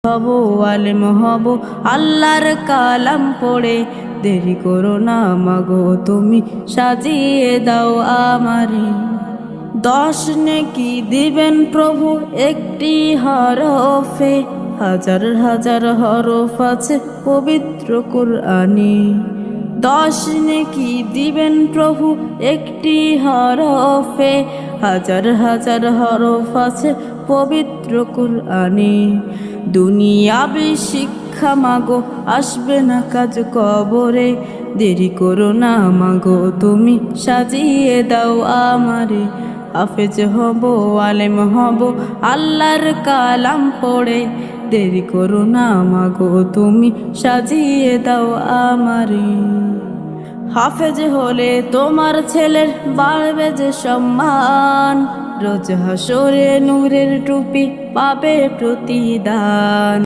হব আলেম হব আল্লাহর কালাম পড়ে, দেরি করো না মাগো তুমি সাজিয়ে দাও আমারে। 10 নেকি দিবেন প্রভু একটি হরফে, হাজার হাজার হরফ আছে পবিত্র কুরআনে। 10 নেকি দিবেন প্রভু একটি হরফে, হাজার হাজার হরফ আছে পবিত্র কুরআনে। দুনিয়াবি শিক্ষা মাগো আসবে না কাজ কবরে, দেরি করো না মাগো তুমি সাজিয়ে দাও আমারে। হাফেজ হব আলেম হব আল্লাহর কালাম পড়ে, দেরি করো না মাগো তুমি সাজিয়ে দাও আমারে। হাফেজ হলে তোমার ছেলের বাড়বে যে সম্মান, রোজ হাসরে নূরের টুপি পাবে প্রতিদান।